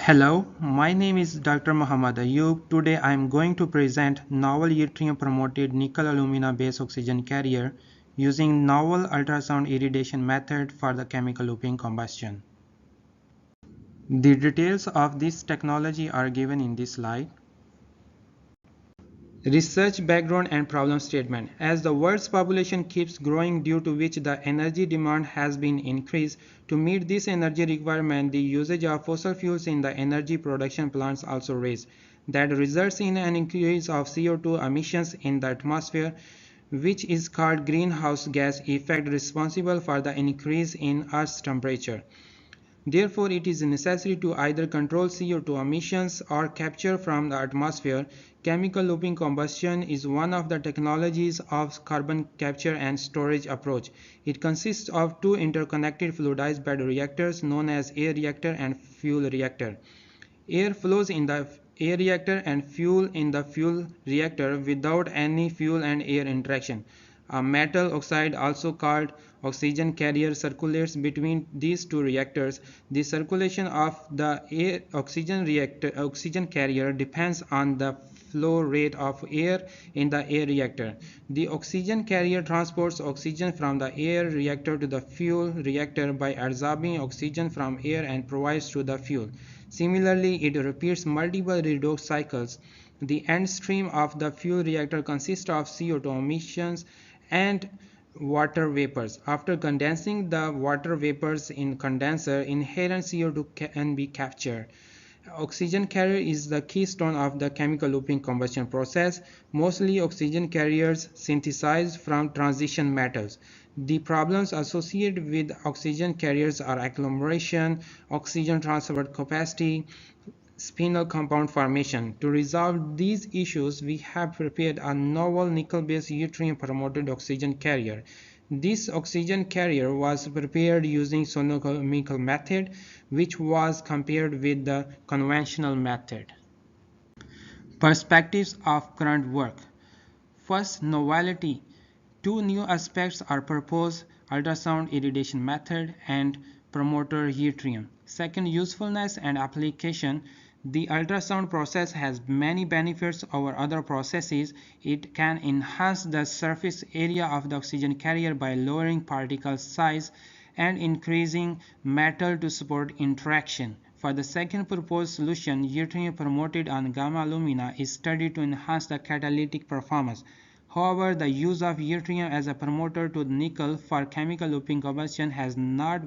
Hello, my name is Dr. Muhammad Ayub. Today I am going to present novel yttrium promoted nickel alumina base oxygen carrier using novel ultrasound irradiation method for the chemical looping combustion. The details of this technology are given in this slide. Research background and problem statement. As the world's population keeps growing, due to which the energy demand has been increased, to meet this energy requirement, the usage of fossil fuels in the energy production plants also raised. That results in an increase of CO2 emissions in the atmosphere, which is called greenhouse gas effect, responsible for the increase in Earth's temperature. Therefore, it is necessary to either control CO2 emissions or capture from the atmosphere. Chemical looping combustion is one of the technologies of carbon capture and storage approach. It consists of two interconnected fluidized bed reactors known as air reactor and fuel reactor. Air flows in the air reactor and fuel in the fuel reactor without any fuel and air interaction. A metal oxide, also called oxygen carrier, circulates between these two reactors. The circulation of the oxygen carrier depends on the flow rate of air in the air reactor. The oxygen carrier transports oxygen from the air reactor to the fuel reactor by absorbing oxygen from air and provides to the fuel. Similarly, it repeats multiple redox cycles. The end stream of the fuel reactor consists of CO2 emissions and water vapors. After condensing the water vapors in condenser, inherent CO2 can be captured. Oxygen carrier is the keystone of the chemical looping combustion process. Mostly oxygen carriers synthesized from transition metals. The problems associated with oxygen carriers are agglomeration, oxygen transfer capacity, spinel compound formation. To resolve these issues, we have prepared a novel nickel-based yttrium promoted oxygen carrier. This oxygen carrier was prepared using sonochemical method, which was compared with the conventional method. Perspectives of current work. First, novelty. Two new aspects are proposed: ultrasound irradiation method and promoter yttrium. Second, usefulness and application. The ultrasound process has many benefits over other processes. It can enhance the surface area of the oxygen carrier by lowering particle size and increasing metal to support interaction. For the second proposed solution, yttrium promoted on gamma alumina is studied to enhance the catalytic performance. However, the use of yttrium as a promoter to nickel for chemical looping combustion has not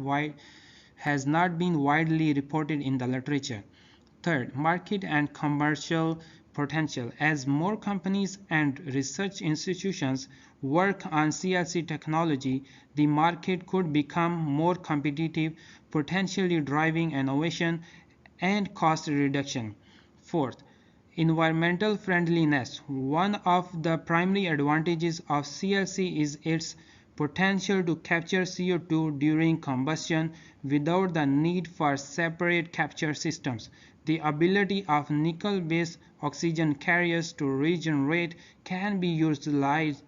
been widely reported in the literature. Third, market and commercial potential. As more companies and research institutions work on CLC technology, the market could become more competitive, potentially driving innovation and cost reduction. Fourth, environmental friendliness. One of the primary advantages of CLC is its potential to capture CO2 during combustion without the need for separate capture systems. The ability of nickel-based oxygen carriers to regenerate can be utilized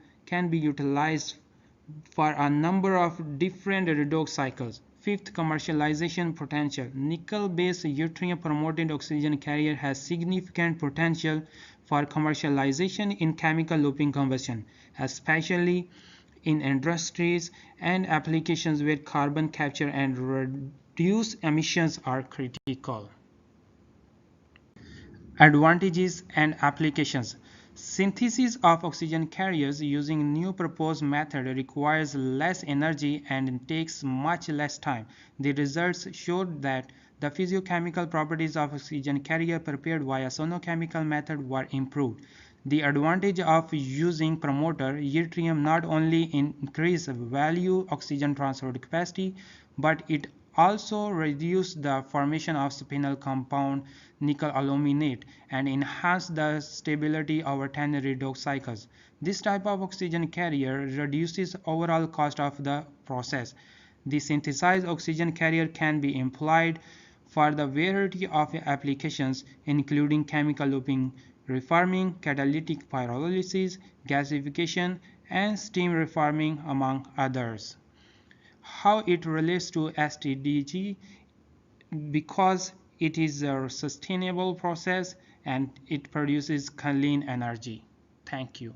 for a number of different redox cycles. Fifth, commercialization potential. Nickel-based yttrium-promoted oxygen carrier has significant potential for commercialization in chemical looping combustion, especially in industries and applications where carbon capture and reduced emissions are critical. Advantages and applications. Synthesis of oxygen carriers using new proposed method requires less energy and takes much less time. The results showed that the physiochemical properties of oxygen carrier prepared via sonochemical method were improved. The advantage of using promoter yttrium not only increases value oxygen transfer capacity, but it also reduce the formation of spinel compound nickel aluminate and enhance the stability over 10 redox cycles. This type of oxygen carrier reduces overall cost of the process. The synthesized oxygen carrier can be employed for the variety of applications, including chemical looping reforming, catalytic pyrolysis, gasification, and steam reforming, among others. How it relates to STDG? Because it is a sustainable process and it produces clean energy. Thank you.